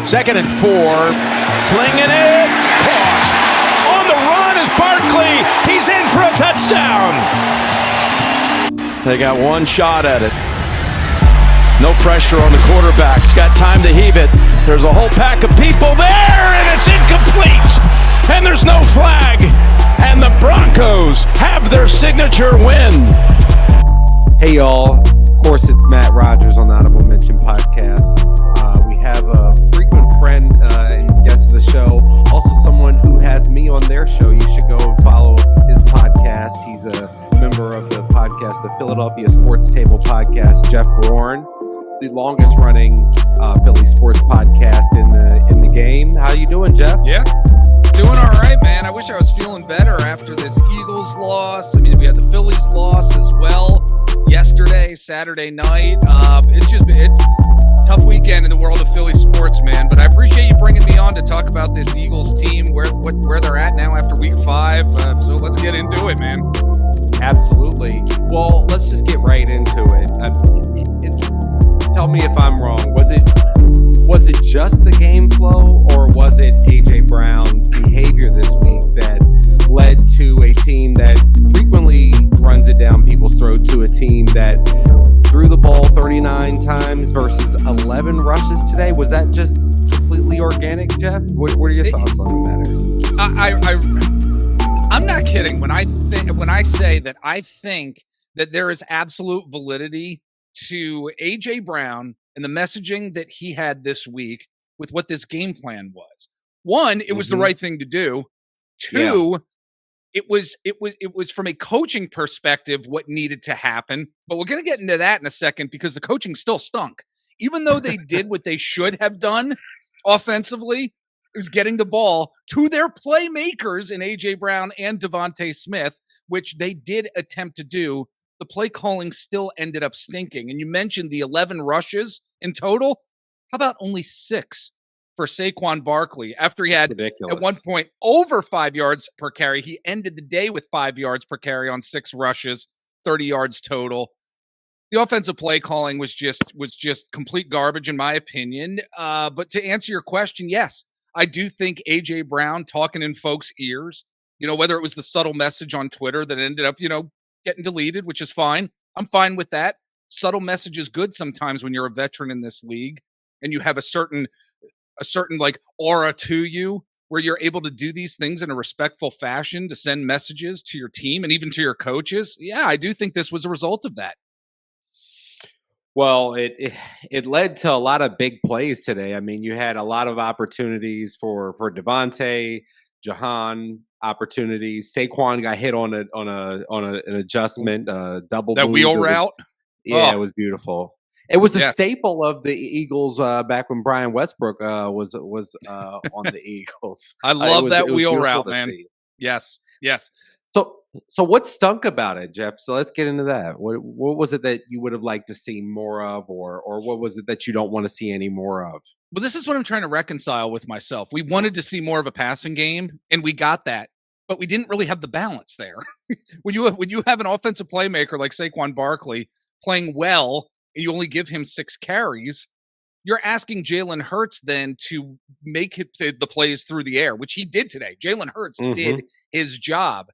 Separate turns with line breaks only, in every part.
2nd and 4. Flinging it. Caught. On the run is Barkley. He's in for a touchdown. They got one shot at it. No pressure on the quarterback. He's got time to heave it. There's a whole pack of people there, and it's incomplete. And there's no flag. And the Broncos have their signature win.
Hey, y'all. Of course, it's Matt Rogers on the Honorable Mention podcast. We have a frequent friend and guest of the show, also someone who has me on their show. You should go and follow his podcast. He's a member of the podcast, the Philadelphia Sports Table podcast, Jeff Warren, the longest running Philly sports podcast in the game. How you doing, Jeff?
Yeah, doing all right, man. I wish I was feeling better after this Eagles loss. I mean, we had the Phillies loss as well yesterday, Saturday night. It's a tough weekend in the world of Philly sports, man. But I appreciate you bringing me on to talk about this Eagles team, where they're at now after week 5. So let's get into it, man.
Absolutely. Well, let's just get right into it. Tell me if I'm wrong. Was it just the game flow, or was it A.J. Brown's behavior this week that led to a team that frequently runs it down people's throat to a team that threw the ball 39 times versus 11 rushes today? Was that just completely organic, Jeff? What are your thoughts on the matter?
I'm not kidding when I say that I think that there is absolute validity to A.J. Brown and the messaging that he had this week with what this game plan was. One, it was the right thing to do. Two, it was from a coaching perspective what needed to happen. But we're going to get into that in a second because the coaching still stunk. Even though they did what they should have done offensively, it was getting the ball to their playmakers in A.J. Brown and Devontae Smith, which they did attempt to do. The play calling still ended up stinking. And you mentioned the 11 rushes in total. How about only 6 for Saquon Barkley after he had at one point over 5 yards per carry? He ended the day with 5 yards per carry on 6 rushes, 30 yards total. The offensive play calling was just complete garbage in my opinion. But to answer your question, yes, I do think A.J. Brown talking in folks' ears, whether it was the subtle message on Twitter that ended up, getting deleted, which is fine. I'm fine with that. Subtle message is good sometimes when you're a veteran in this league and you have a certain like aura to you where you're able to do these things in a respectful fashion to send messages to your team and even to your coaches. Yeah, I do think this was a result of that.
Well, it led to a lot of big plays today. I mean, you had a lot of opportunities for Devontae, Jahan opportunities. Saquon got hit on an adjustment, double
that wheel route.
It was beautiful. It was a staple of the Eagles back when Brian Westbrook was on the Eagles.
I love that wheel route, man. Yes.
So what stunk about it, Jeff? So let's get into that. What was it that you would have liked to see more of, or what was it that you don't want to see any more of?
Well, this is what I'm trying to reconcile with myself. We wanted to see more of a passing game, and we got that, but we didn't really have the balance there. When you have an offensive playmaker like Saquon Barkley playing well, and you only give him 6 carries, you're asking Jalen Hurts then to make the plays through the air, which he did today. Jalen Hurts did his job.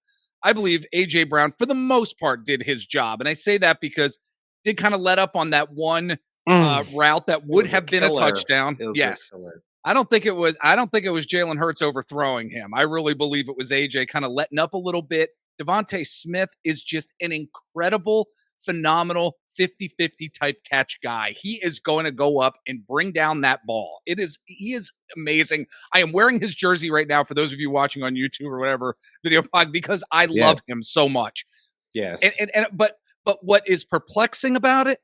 I believe A.J. Brown, for the most part, did his job. And I say that because did kind of let up on that one route that would have been a touchdown. Yes. I don't think it was Jalen Hurts overthrowing him. I really believe it was A.J. kind of letting up a little bit. Devontae Smith is just an incredible, phenomenal 50-50 type catch guy. He is going to go up and bring down that ball. He is amazing. I am wearing his jersey right now for those of you watching on YouTube or whatever video pod because I love him so much.
Yes.
But what is perplexing about it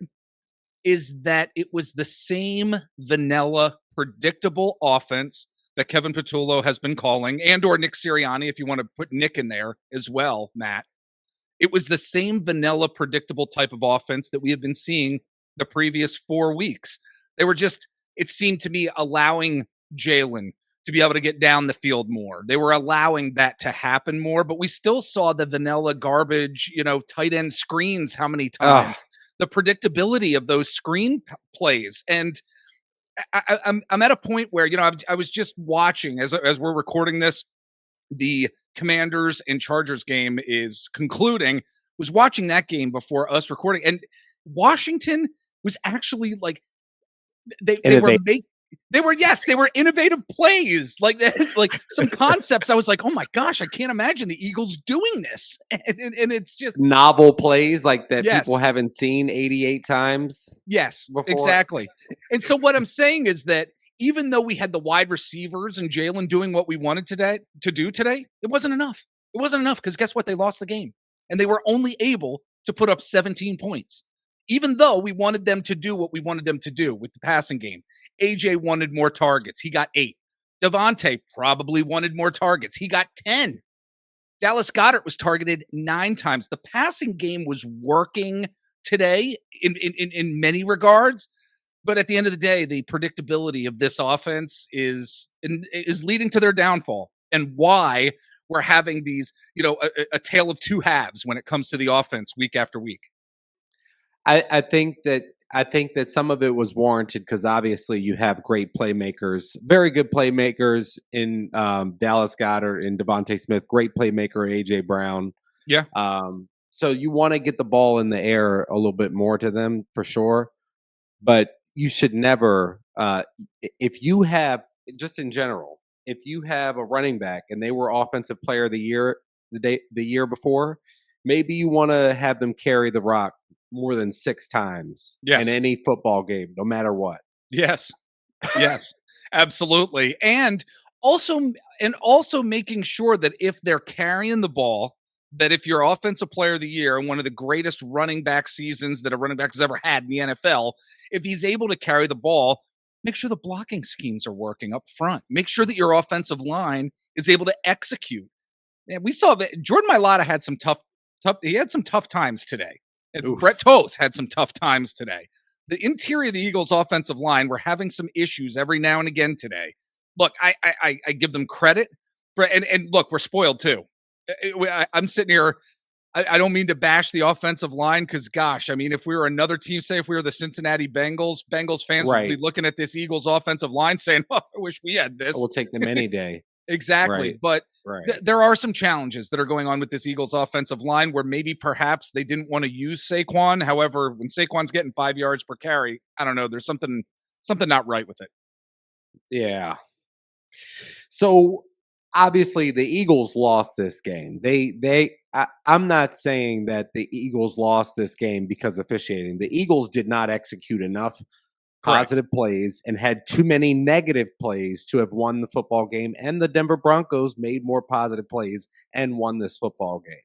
is that it was the same vanilla, predictable offense that Kevin Patullo has been calling, and or Nick Sirianni, if you want to put Nick in there as well, Matt. It was the same vanilla, predictable type of offense that we have been seeing the previous 4 weeks. They were just, it seemed to me, allowing Jalen to be able to get down the field more. They were allowing that to happen more, but we still saw the vanilla garbage, tight end screens how many times. The predictability of those screen plays. And I'm at a point where, I was just watching as we're recording this, the Commanders and Chargers game is concluding. Was watching that game before us recording, and Washington was actually like they were
Innovate.
they were innovative plays like like some concepts. I was like, oh my gosh, I can't imagine the Eagles doing this, and it's just
Novel plays like that
yes.
people haven't seen 88 times.
Yes,
before.
exactly. And so what I'm saying is that even though we had the wide receivers and Jalen doing what we wanted to do today, it wasn't enough. It wasn't enough because guess what? They lost the game. And they were only able to put up 17 points. Even though we wanted them to do what we wanted them to do with the passing game. AJ wanted more targets. He got 8. Devontae probably wanted more targets. He got 10. Dallas Goedert was targeted 9 times. The passing game was working today in many regards, but at the end of the day, the predictability of this offense is leading to their downfall, and why we're having these, a tale of two halves when it comes to the offense week after week.
I think that some of it was warranted because obviously you have great playmakers, very good playmakers in Dallas Goedert and Devontae Smith, great playmaker AJ Brown.
Yeah.
So you want to get the ball in the air a little bit more to them for sure, but you should never, if you have, just in general, if you have a running back and they were offensive player of the year the year before, maybe you want to have them carry the rock more than 6 times in any football game, no matter what.
Yes. Yes, absolutely. And also making sure that if they're carrying the ball, that if you're offensive player of the year and one of the greatest running back seasons that a running back has ever had in the NFL, if he's able to carry the ball, make sure the blocking schemes are working up front. Make sure that your offensive line is able to execute. And we saw that Jordan Mailata had some tough times today. And Brett Toth had some tough times today. The interior of the Eagles' offensive line were having some issues every now and again today. Look, I give them credit for, and look, we're spoiled too. I'm sitting here. I don't mean to bash the offensive line because, gosh, I mean, if we were another team, say if we were the Cincinnati Bengals fans would be looking at this Eagles offensive line saying, "Oh, I wish we had this."
We'll take them any day.
Exactly.
Right.
But there are some challenges that are going on with this Eagles offensive line where maybe perhaps they didn't want to use Saquon. However, when Saquon's getting 5 yards per carry, I don't know. There's something not right with it.
Yeah. So obviously the Eagles lost this game. I'm not saying that the Eagles lost this game because of officiating. The Eagles did not execute enough positive plays and had too many negative plays to have won the football game, and the Denver Broncos made more positive plays and won this football game.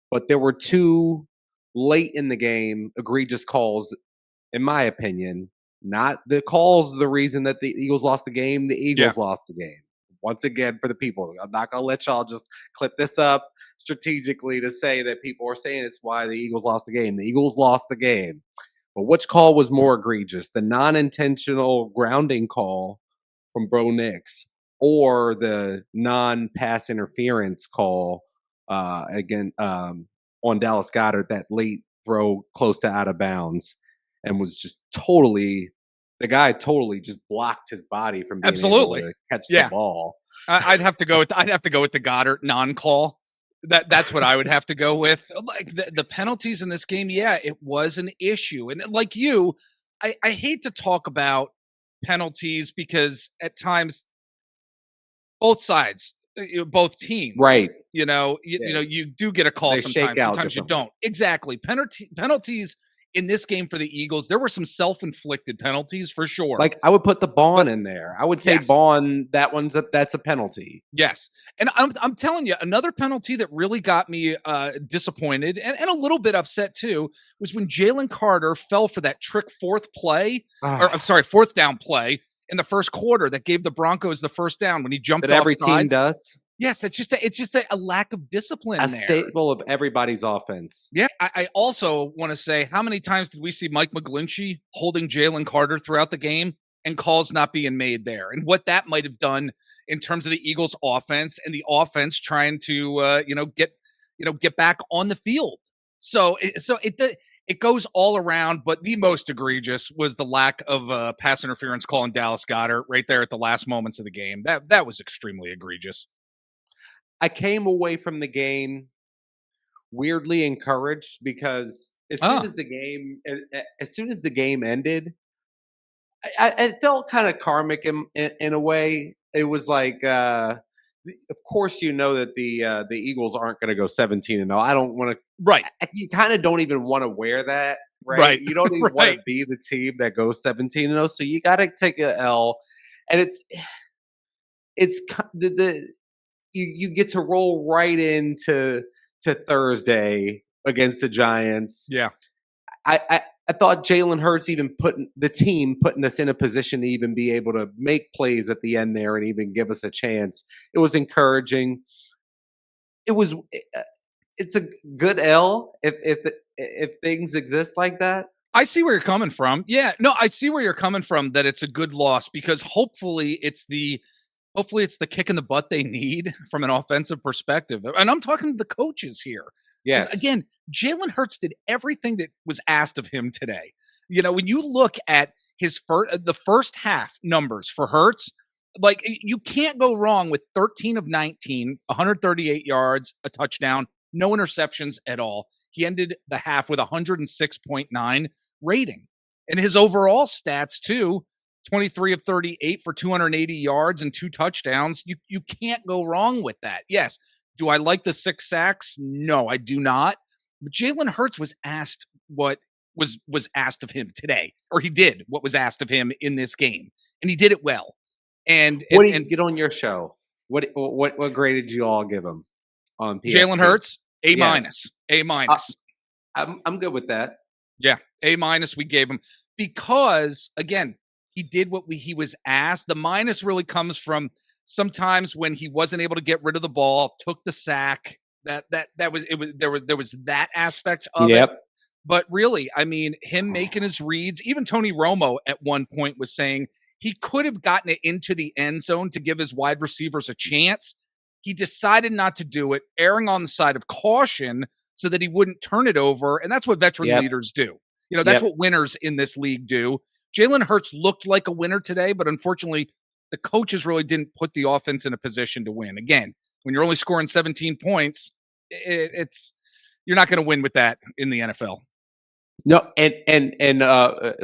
But there were 2 late in the game egregious calls, in my opinion. Not the calls the reason that the Eagles lost the game. The Eagles lost the game. Once again, for the people, I'm not going to let y'all just clip this up strategically to say that people are saying it's why the Eagles lost the game. The Eagles lost the game. But which call was more egregious? The non-intentional grounding call from Bo Nix or the non-pass interference call on Dallas Goedert, that late throw close to out of bounds, and was just the guy totally just blocked his body from being able to catch the ball.
I'd have to go with the Goddard non-call. That's what I would have to go with. Like the penalties in this game, it was an issue. And like you, I hate to talk about penalties because at times both sides, both teams,
right?
You do get a call sometimes you don't. Exactly. Penalties in this game for the Eagles, there were some self-inflicted penalties for sure.
Like I would put the Bond in there. I would say Bond, that's a penalty.
Yes. And I'm telling you, another penalty that really got me disappointed and a little bit upset too was when Jalen Carter fell for that trick fourth down play in the first quarter that gave the Broncos the first down when he jumped off
every
sides.
Team does.
Yes, it's just a lack of discipline. A
staple of everybody's offense.
Yeah, I also want to say, how many times did we see Mike McGlinchey holding Jalen Carter throughout the game and calls not being made there, and what that might have done in terms of the Eagles' offense and the offense trying to get back on the field. So it goes all around, but the most egregious was the lack of pass interference call on Dallas Goedert right there at the last moments of the game. That was extremely egregious.
I came away from the game weirdly encouraged because as soon as the game ended, I felt kind of karmic in a way. It was like, of course, you know that the Eagles aren't going to go 17-0. I don't want to.
Right.
You kind of don't even want to wear that, right?
Right.
You don't even want
Right.
to be the team that goes 17-0. So you got to take a L, and you get to roll right into Thursday against the Giants.
Yeah.
I thought Jalen Hurts even putting us in a position to even be able to make plays at the end there and even give us a chance. It was encouraging. It's a good L if things exist like that.
I see where you're coming from. Yeah, no, I see where you're coming from, that it's a good loss because hopefully it's the kick in the butt they need from an offensive perspective. And I'm talking to the coaches here.
Yes.
Again, Jalen Hurts did everything that was asked of him today. You know, when you look at the first half numbers for Hurts, like you can't go wrong with 13 of 19, 138 yards, a touchdown, no interceptions at all. He ended the half with 106.9 rating. And his overall stats too, 23 of 38 for 280 yards and 2 touchdowns. You can't go wrong with that. Yes. Do I like the 6 sacks? No, I do not. But Jalen Hurts was asked what was asked of him today, or he did what was asked of him in this game, and he did it well. And
what did you get on your show? What grade did you all give him on PST?
Jalen Hurts? A
Yes.
minus.
I'm good with that.
Yeah, A minus we gave him because again, he did what he was asked. The minus really comes from sometimes when he wasn't able to get rid of the ball, took the sack. There was that aspect of it. But really, I mean, him making his reads, even Tony Romo at one point was saying he could have gotten it into the end zone to give his wide receivers a chance. He decided not to do it, erring on the side of caution so that he wouldn't turn it over. And that's what veteran leaders do. You know, that's what winners in this league do. Jalen Hurts looked like a winner today, but unfortunately, the coaches really didn't put the offense in a position to win. Again, when you're only scoring 17 points, you're not going to win with that in the NFL.
No, and a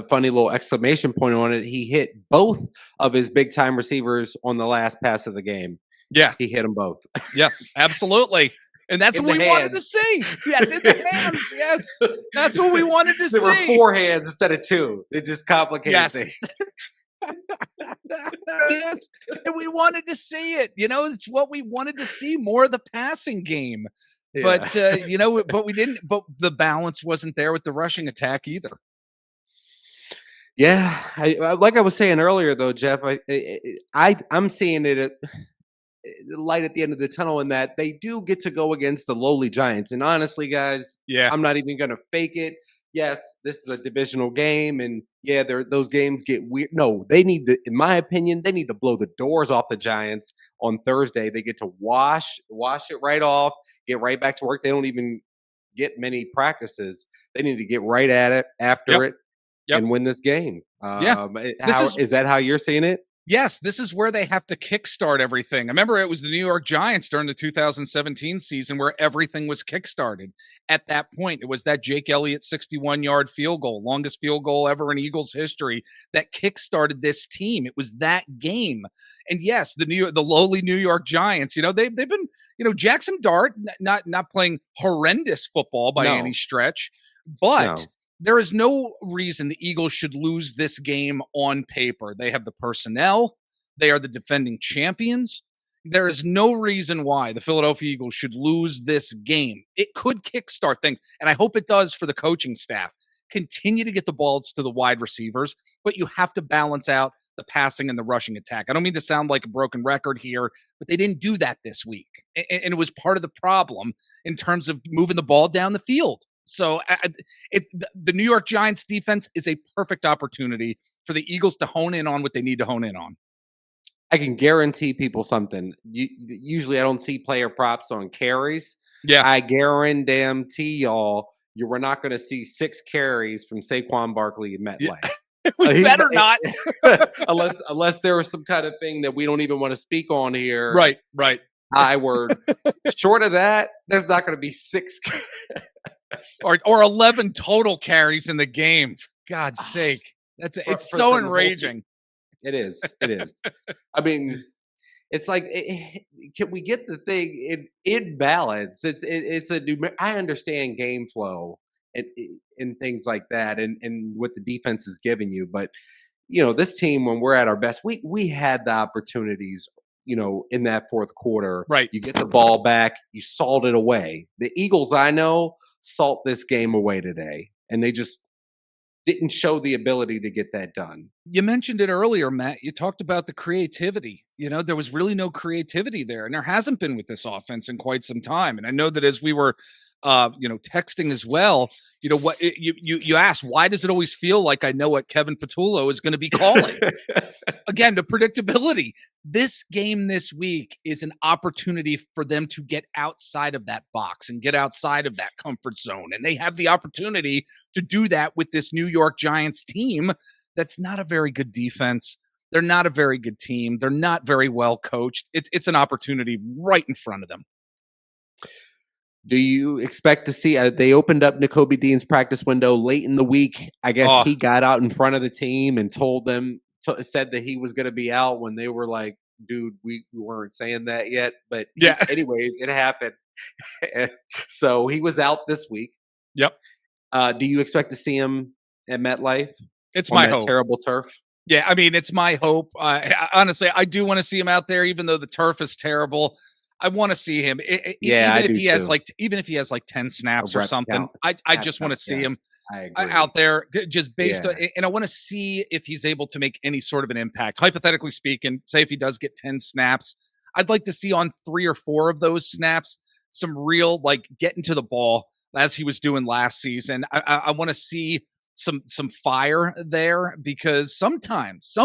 funny little exclamation point on it. He hit both of his big time receivers on the last pass of the game.
Yeah,
he hit them both.
Yes, absolutely. And that's what we wanted to see. Yes, in the hands. Yes, that's what we wanted to see.
There were 4 hands instead of 2. It just complicated things.
Yes, and we wanted to see it. You know, it's what we wanted to see, more of the passing game. Yeah. But but we didn't. But the balance wasn't there with the rushing attack either.
Yeah, like I was saying earlier, though, Jeff, I'm seeing it light at the end of the tunnel in that they do get to go against the lowly Giants. And honestly, guys, I'm not even going to fake it. Yes, this is a divisional game, and those games get weird. No, they need to, in my opinion, they need to blow the doors off the Giants on Thursday. They get to wash it right off, get right back to work. They don't even get many practices. They need to get right at it after it and win this game. Is that how you're seeing it?
Yes, this is where they have to kickstart everything. I remember it was the New York Giants during the 2017 season where everything was kickstarted. At that point, it was that Jake Elliott 61-yard field goal, longest field goal ever in Eagles history, that kickstarted this team. It was that game. And yes, the lowly New York Giants, they've been, Jackson Dart not playing horrendous football by any stretch, but there is no reason the Eagles should lose this game on paper. They have the personnel. They are the defending champions. There is no reason why the Philadelphia Eagles should lose this game. It could kickstart things, and I hope it does for the coaching staff. Continue to get the balls to the wide receivers, but you have to balance out the passing and the rushing attack. I don't mean to sound like a broken record here, but they didn't do that this week, and it was part of the problem in terms of moving the ball down the field. So the New York Giants defense is a perfect opportunity for the Eagles to hone in on what they need to hone in on.
I can guarantee people something. Usually I don't see player props on carries,
Yeah.
I guarantee y'all, you were not going to see 6 carries from Saquon Barkley at
Yeah.
MetLife.
We better not.
unless there was some kind of thing that we don't even want to speak on here.
Right, right.
I word. Short of that, there's not going to be 6
or 11 total carries in the game. For God's sake. It's so enraging.
It is. It is. I mean, it's like, can we get the thing in balance? It's a new. I understand game flow and things like that, and what the defense is giving you. But this team, when we're at our best, we had the opportunities. In that fourth quarter,
Right.
You get the ball back, you salt it away. The Eagles, I know, salt this game away today, and they just didn't show the ability to get that done.
You mentioned it earlier, Matt. You talked about the creativity. There was really no creativity there, and there hasn't been with this offense in quite some time. And I know that as we were, texting as well, you asked, why does it always feel like I know what Kevin Patullo is going to be calling? Again, the predictability. This game this week is an opportunity for them to get outside of that box and get outside of that comfort zone. And they have the opportunity to do that with this New York Giants team that's not a very good defense. They're not a very good team. They're not very well coached. It's an opportunity right in front of them.
Do you expect to see? They opened up Nakobe Dean's practice window late in the week. I guess he got out in front of the team and told them, said that he was going to be out when they were like, "Dude, we weren't saying that yet." But
yeah,
anyways, it happened. So he was out this week.
Yep.
Do you expect to see him at MetLife?
It's my hope.
Terrible turf.
Yeah, I mean, it's my hope. Honestly, I do want to see him out there, even though the turf is terrible. I want to see him. Even if he has like 10 snaps or something, I just want to see him out there, just based on, and I want to see if he's able to make any sort of an impact. Hypothetically speaking, say if he does get 10 snaps, I'd like to see on 3 or 4 of those snaps some real getting to the ball as he was doing last season. I want to see some fire there, because sometimes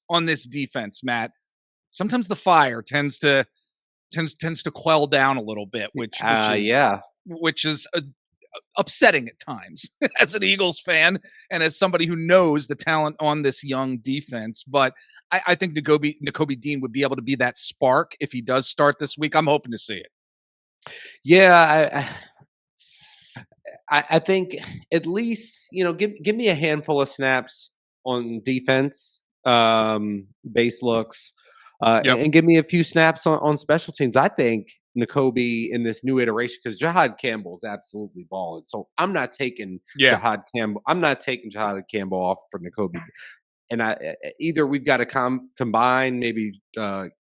on this defense, Matt, sometimes the fire tends to quell down a little bit, which is upsetting at times as an Eagles fan and as somebody who knows the talent on this young defense. But I think Nakobe Dean would be able to be that spark if he does start this week. I'm hoping to see it.
Yeah, I think at least give me a handful of snaps on defense, base looks. And give me a few snaps on special teams. I think Nakobe in this new iteration, because Jahad Campbell is absolutely balling. So I'm not taking Jahad Campbell. I'm not taking Jahad Campbell off for Nakobe. And either we've got to combine, maybe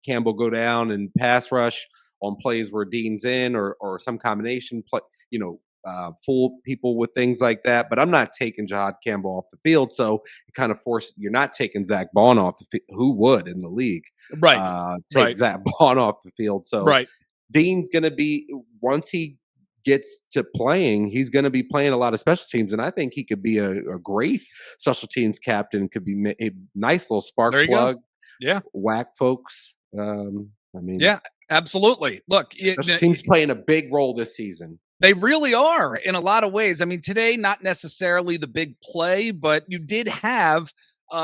Campbell go down and pass rush on plays where Dean's in, or some combination play. Fool people with things like that, but I'm not taking Jahad Campbell off the field. So it kind of forced, you're not taking Zach Bond off the field. Who would in the league?
Right.
Take Zach Bond off the field. So Dean's going to be, once he gets to playing, he's going to be playing a lot of special teams. And I think he could be a great special teams captain, could be a nice little spark plug.
Go. Yeah.
Whack folks.
Yeah, absolutely. Look,
special teams playing a big role this season.
They really are in a lot of ways. I mean, today, not necessarily the big play, but you did have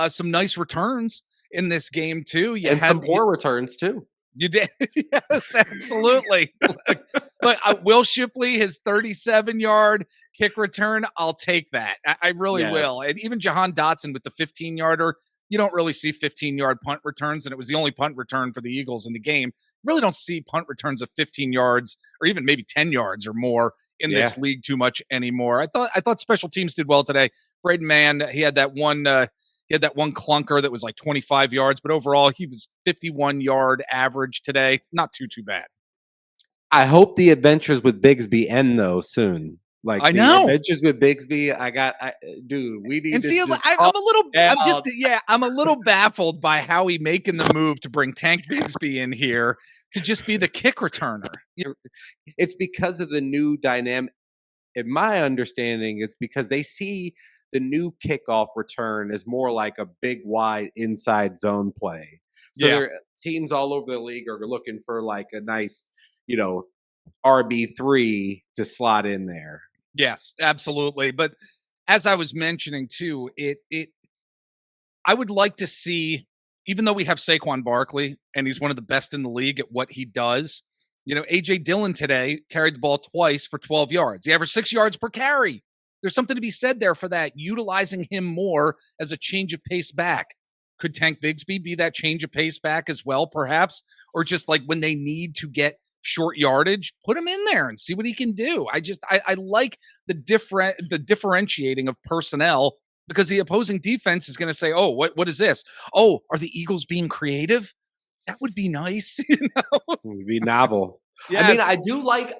some nice returns in this game, too. You had
some poor returns, too.
You did. Yes, absolutely. Look, Will Shipley, his 37-yard kick return, I'll take that. I really will. And even Jahan Dotson with the 15-yarder, you don't really see 15-yard punt returns, and it was the only punt return for the Eagles in the game. Really don't see punt returns of 15 yards or even maybe 10 yards or more in this league too much anymore. I thought special teams did well today. Braden Mann, he had that one clunker that was like 25 yards, but overall he was 51-yard average today. Not too bad.
I hope the adventures with Bigsby end though soon.
I know
adventures with Bigsby. We need to
I'm a little baffled by how he making the move to bring Tank Bigsby in here to just be the kick returner.
It's because of the new dynamic. In my understanding, it's because they see the new kickoff return as more like a big, wide inside zone play. So teams all over the league are looking for like a nice, RB3 to slot in there.
Yes, absolutely. But as I was mentioning too, I would like to see, even though we have Saquon Barkley and he's one of the best in the league at what he does, AJ Dillon today carried the ball twice for 12 yards. He averaged 6 yards per carry. There's something to be said there for that, utilizing him more as a change of pace back. Could Tank Bigsby be that change of pace back as well, perhaps? Or just like when they need to get short yardage, put him in there and see what he can do. I like the differentiating of personnel, because the opposing defense is going to say, oh, what is this? Oh, are the Eagles being creative? That would be nice.
It would be novel.
Yes.
I mean,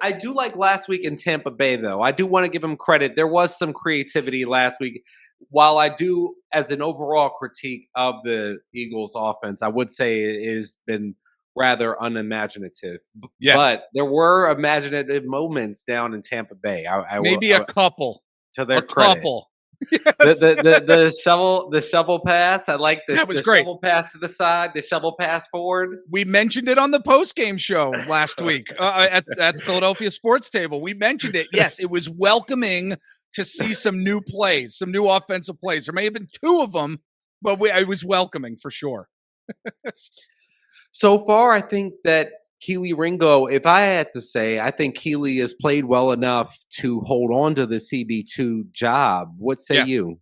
I do like last week in Tampa Bay, though. I do want to give him credit. There was some creativity last week. While I do, as an overall critique of the Eagles offense, I would say it has been rather unimaginative.
Yes.
But there were imaginative moments down in Tampa Bay.
Maybe a couple.
To their
credit. Couple.
Yes. The shovel pass. I like this.
That was
the
great.
Shovel pass to the side. The shovel pass forward.
We mentioned it on the post-game show last week at the Philadelphia Sports Table. We mentioned it. Yes, it was welcoming to see some new plays, some new offensive plays. There may have been two of them, but it was welcoming for sure.
So far, I think that Kelee Ringo, if I had to say, I think Kelee has played well enough to hold on to the CB2 job. What say you?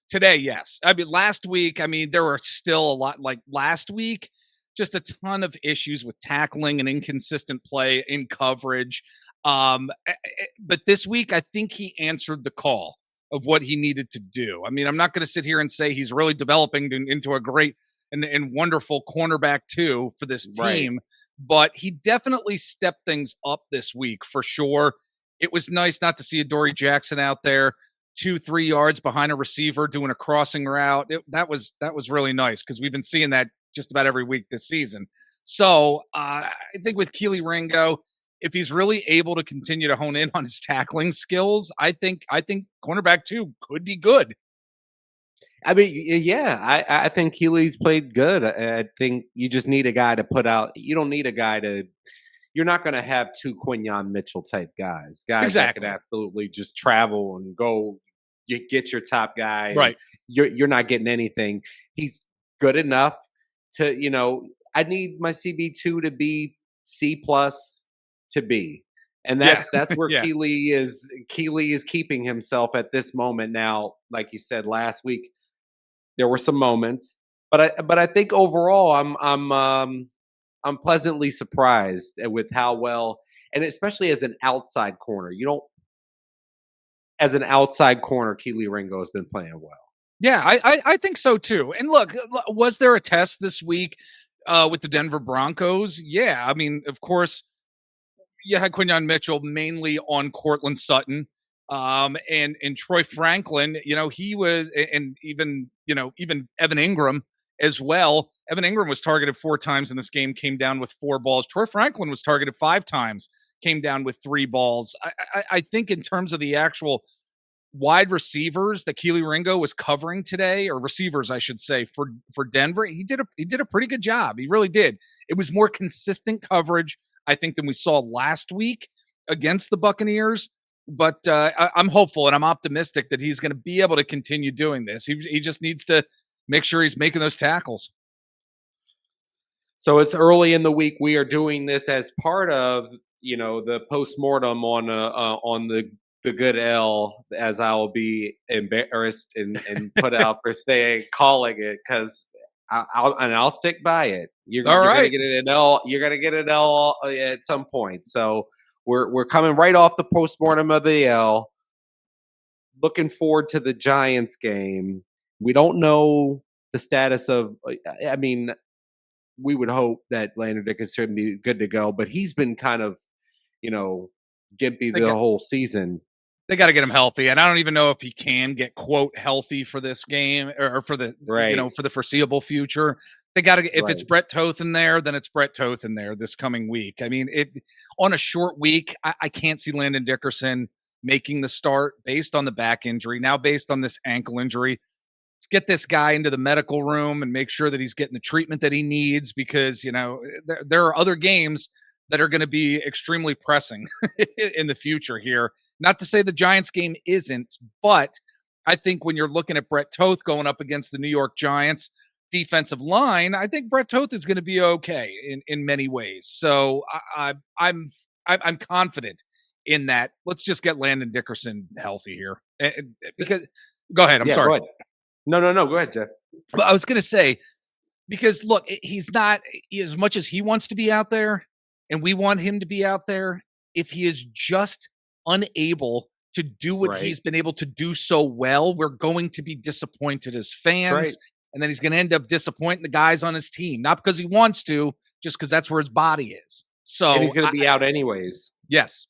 Today, yes. I mean, last week, there were still a lot, like last week, just a ton of issues with tackling and inconsistent play in coverage. But this week, I think he answered the call of what he needed to do. I mean, I'm not going to sit here and say he's really developing into a great and wonderful cornerback too for this team, but he definitely stepped things up this week for sure. It was nice not to see Adoree Jackson out there 2-3 yards behind a receiver doing a crossing route. That was really nice, because we've been seeing that just about every week this season. So I think with Kelee Ringo, if he's really able to continue to hone in on his tackling skills, I think cornerback 2 could be good.
I mean, yeah, I think Kelee's played good. I think you just need a guy to put out. You don't need a guy to. You're not going to have two Quinyon Mitchell type guys that can absolutely just travel and go. You get your top guy,
right?
You're not getting anything. He's good enough to, I need my CB2 to be C+ to B. And that's where Kelee is. Kelee is keeping himself at this moment now. Like you said last week, there were some moments, but I think overall I'm pleasantly surprised with how well, and especially as an outside corner. As an outside corner, Kelee Ringo has been playing well.
Yeah, I think so too. And look, was there a test this week with the Denver Broncos? Yeah, I mean, of course, you had Quinyon Mitchell mainly on Courtland Sutton, and Troy Franklin. He was, and even Evan Ingram as well. Evan Ingram was targeted 4 times in this game, came down with 4 balls. Troy Franklin was targeted 5 times, came down with 3 balls. I think in terms of the actual wide receivers that Kelee Ringo was covering today, or receivers, I should say, for Denver, he did a pretty good job. He really did. It was more consistent coverage, I think, than we saw last week against the Buccaneers. But I'm hopeful and I'm optimistic that he's going to be able to continue doing this. He just needs to make sure he's making those tackles.
So it's early in the week. We are doing this as part of the postmortem on the good L, as I will be embarrassed and put out for calling it, because I'll stick by it. You're gonna get an L. You're gonna get an L at some point. So we're coming right off the postmortem of the L. Looking forward to the Giants game. We don't know the status of. I mean, we would hope that Landon Dickinson be good to go, but he's been kind of, gimpy the whole season.
They got to get him healthy, and I don't even know if he can get quote healthy for this game or for the for the foreseeable future. They got to. If it's Brett Toth in there, then it's Brett Toth in there this coming week. I mean, on a short week, I can't see Landon Dickerson making the start based on the back injury. Now, based on this ankle injury, let's get this guy into the medical room and make sure that he's getting the treatment that he needs, because there are other games that are going to be extremely pressing in the future here. Not to say the Giants game isn't, but I think when you're looking at Brett Toth going up against the New York Giants defensive line, I think Brett Toth is going to be okay in many ways. So I'm confident in that. Let's just get Landon Dickerson healthy here. Because go ahead. I'm sorry.
Go ahead. No. Go ahead, Jeff.
Well, I was going to say, because look, he's not, as much as he wants to be out there and we want him to be out there, if he is just unable to do what he's been able to do so well, we're going to be disappointed as fans.
Right.
And then he's going to end up disappointing the guys on his team, not because he wants to, just because that's where his body is. So
and he's going to be out anyways.
Yes.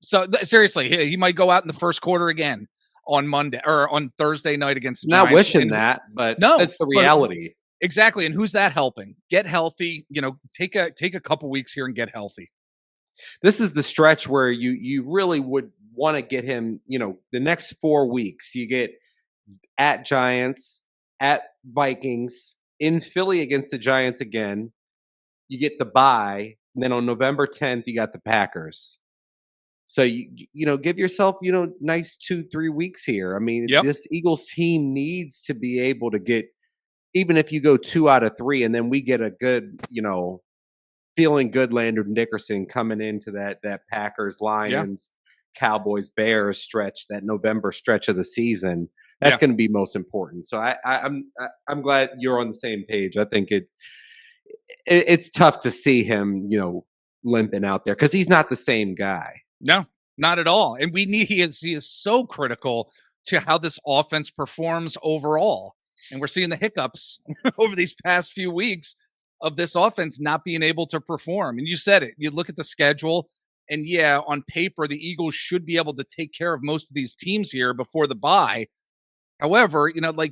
So seriously, he might go out in the first quarter again on Monday or on Thursday night against the Giants.
Not wishing that, but no, that's the reality.
Exactly. And who's that helping? Get healthy, take a couple weeks here and get healthy.
This is the stretch where you really would want to get him, the next 4 weeks. You get at Giants, at Vikings, in Philly against the Giants again. You get the bye, and then on November 10th, you got the Packers. So you give yourself, nice 2-3 weeks here. I mean, This Eagles team needs to be able to get, even if you go 2 out of 3, and then we get a good, feeling good Landon Dickerson coming into that Packers, Lions, Cowboys, Bears stretch, that November stretch of the season. That's going to be most important. So I'm glad you're on the same page. I think it's tough to see him, limping out there because he's not the same guy.
No, not at all. And he is so critical to how this offense performs overall. And we're seeing the hiccups over these past few weeks of this offense not being able to perform. And you said it. You look at the schedule, and on paper, the Eagles should be able to take care of most of these teams here before the bye. However,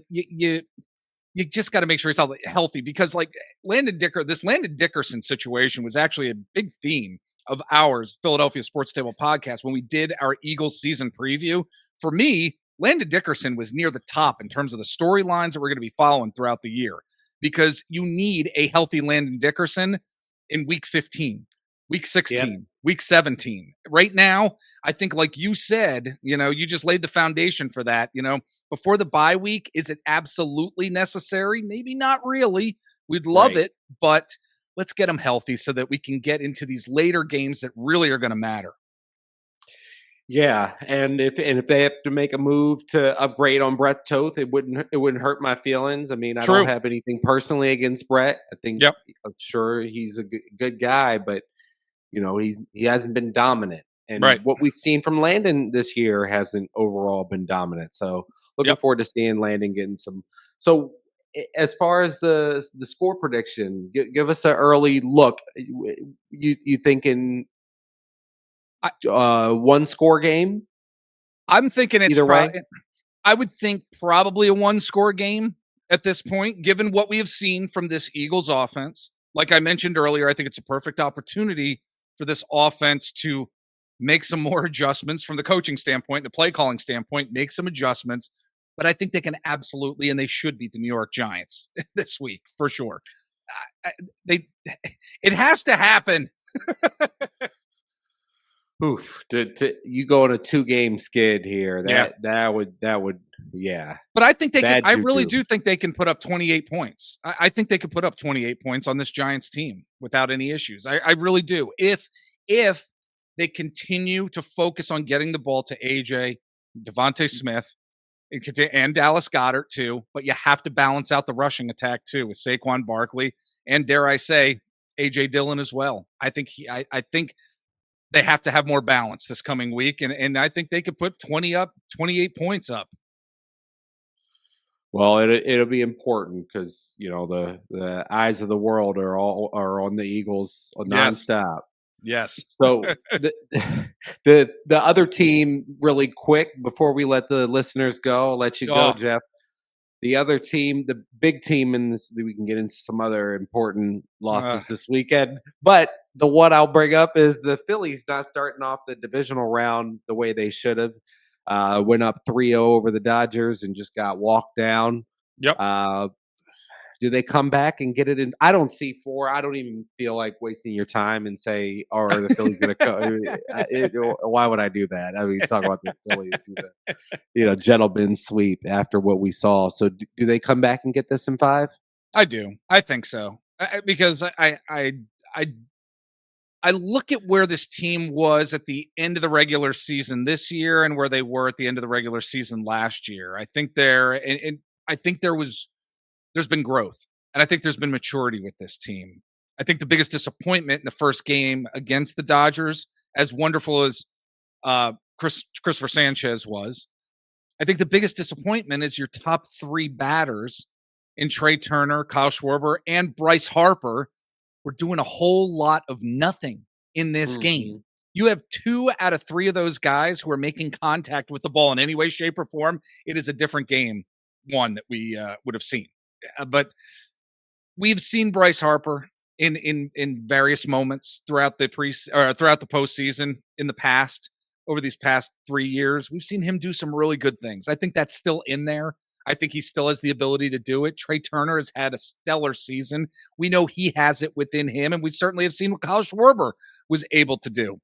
you just got to make sure he's healthy because this Landon Dickerson situation was actually a big theme of ours, Philadelphia Sports Table podcast, when we did our Eagles season preview. For me, Landon Dickerson was near the top in terms of the storylines that we're going to be following throughout the year, because you need a healthy Landon Dickerson in week 15, week 16, week 17. Right now, I think, like you said, you just laid the foundation for that. Before the bye week, is it absolutely necessary? Maybe not really. We'd love it, but let's get them healthy so that we can get into these later games that really are going to matter.
Yeah, and if they have to make a move to upgrade on Brett Toth, it wouldn't hurt my feelings. I mean, I don't have anything personally against Brett. I think I'm sure he's a good guy, but he hasn't been dominant. And what we've seen from Landon this year hasn't overall been dominant. So looking forward to seeing Landon getting some. So as far as the score prediction, give us an early look. You thinking 1-score game?
I'm thinking it's
either way.
I would think probably a 1-score game at this point, given what we have seen from this Eagles offense. Like I mentioned earlier, I think it's a perfect opportunity for this offense to make some more adjustments from the coaching standpoint, the play calling standpoint, make some adjustments. But I think they can absolutely, and they should beat the New York Giants this week for sure. It has to happen.
Oof! You go on a 2-game skid here. That would.
But I think they can. I really do think they can put up 28 points. I think they could put up 28 points on this Giants team without any issues. I really do. If they continue to focus on getting the ball to AJ, Devontae Smith, and Dallas Goedert too, but you have to balance out the rushing attack too with Saquon Barkley and, dare I say, AJ Dillon as well. I think they have to have more balance this coming week, and I think they could put 28 points up.
Well, it'll be important because the eyes of the world are on the Eagles nonstop.
Yes.
So the other team, really quick before we let the listeners go, I'll let you go, Jeff. The other team, the big team in this, we can get into some other important losses this weekend. But the one I'll bring up is the Phillies not starting off the divisional round the way they should have. Went up 3-0 over the Dodgers and just got walked down.
Yep.
Do they come back and get it in? I don't see 4. I don't even feel like wasting your time and say, "Are the Phillies going to go?" Why would I do that? I mean, talk about the Phillies do the, gentleman's sweep after what we saw. So, do they come back and get this in 5?
I do. I think so. Because I look at where this team was at the end of the regular season this year and where they were at the end of the regular season last year. I think I think there's been growth, and I think there's been maturity with this team. I think the biggest disappointment in the first game against the Dodgers, as wonderful as Christopher Sanchez was, I think the biggest disappointment is your top 3 batters in Trey Turner, Kyle Schwarber, and Bryce Harper were doing a whole lot of nothing in this game. You have 2 out of 3 of those guys who are making contact with the ball in any way, shape, or form. It is a different game, one that we would have seen. But we've seen Bryce Harper in various moments throughout the postseason in the past. Over these past 3 years, we've seen him do some really good things. I think that's still in there. I think he still has the ability to do it. Trey Turner has had a stellar season. We know he has it within him, and we certainly have seen what Kyle Schwarber was able to do.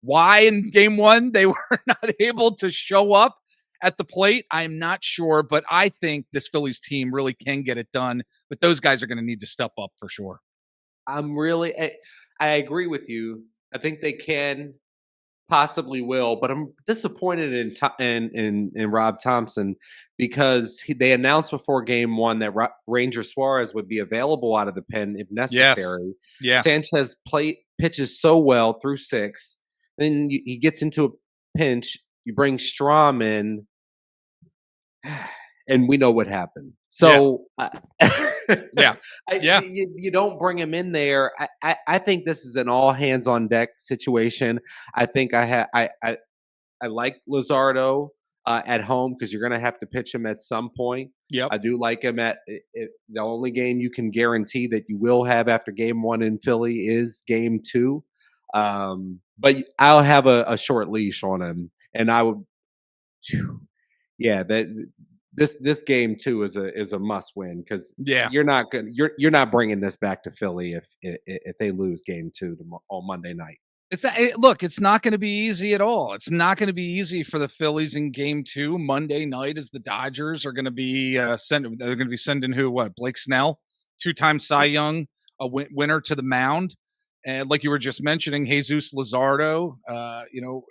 Why in game 1 they were not able to show up at the plate, I'm not sure, but I think this Phillies team really can get it done. But those guys are going to need to step up for sure.
I agree with you. I think they can, possibly will, but I'm disappointed in Rob Thompson because they announced before game 1 that Ranger Suarez would be available out of the pen if necessary.
Yes. Yeah.
Sanchez pitches so well through 6. Then he gets into a pinch. You bring Strahm in, and we know what happened. So,
yes.
You don't bring him in there. I think this is an all hands on deck situation. I think I like Luzardo at home because you're going to have to pitch him at some point.
Yep.
I do like him at the only game you can guarantee that you will have after game 1 in Philly is game 2. But I'll have a short leash on him, and I would, this game too is a must win because you're not bringing this back to Philly if they lose game 2 on Monday night.
It's not going to be easy at all. It's not going to be easy for the Phillies in game 2 Monday night as the Dodgers are going to be sending Blake Snell, 2-time Cy Young, a winner to the mound. And like you were just mentioning, Jesus Luzardo,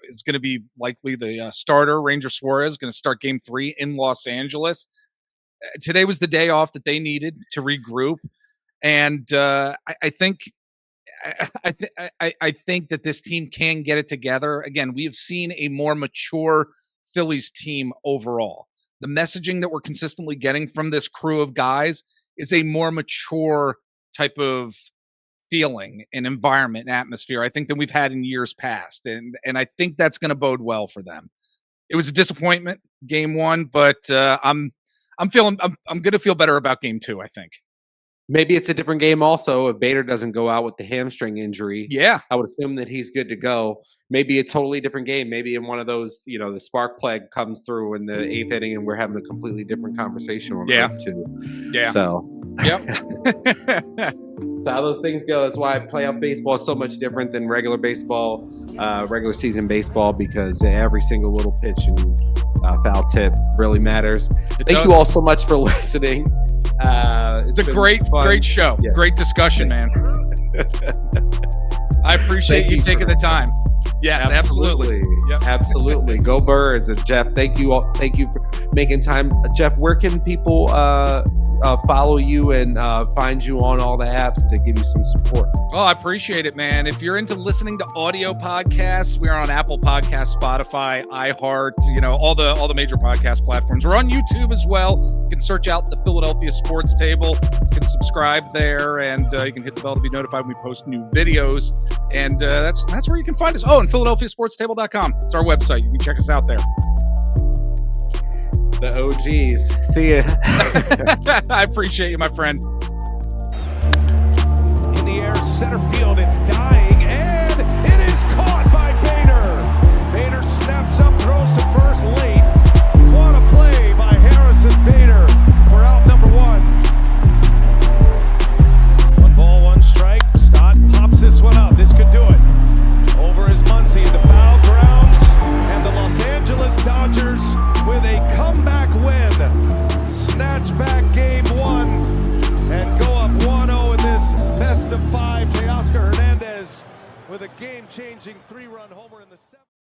is going to be likely the starter. Ranger Suarez is going to start game 3 in Los Angeles. Today was the day off that they needed to regroup. And I think that this team can get it together. Again, we have seen a more mature Phillies team overall. The messaging that we're consistently getting from this crew of guys is a more mature type of feeling and environment and atmosphere, I think, than we've had in years past. And I think that's going to bode well for them. It was a disappointment, game 1, but I'm going to feel better about game 2, I think.
Maybe it's a different game also if Bader doesn't go out with the hamstring injury.
Yeah.
I would assume that he's good to go. Maybe a totally different game. Maybe in one of those, the spark plug comes through in the 8th inning and we're having a completely different conversation on that too.
Yeah.
So,
yep.
So how those things go. That's why playoff baseball is so much different than regular baseball, regular season baseball, because every single little pitch and foul tip really matters. Thank you all so much for listening.
It's a great show. Yeah. Great discussion, man. I appreciate you taking the time. Yes, absolutely.
Yep. Absolutely. Go Birds. And Jeff, thank you all. Thank you for making time. Jeff, where can people follow you and find you on all the apps to give you some support?
Oh, I appreciate it, man. If you're into listening to audio podcasts, we're on Apple Podcasts, Spotify, iHeart, all the major podcast platforms. We're on YouTube as well. You can search out the Philadelphia Sports Table. You can subscribe there, and you can hit the bell to be notified when we post new videos. And that's where you can find us. Oh, and PhiladelphiaSportsTable.com. It's our website. You can check us out there.
The OGs. See ya.
I appreciate you, my friend.
In the air, center field, it's dying, and it is caught by Bader. Bader snaps up, throws to first late. What a play by Harrison Bader for out number 1. with a game-changing 3-run homer in the 7th.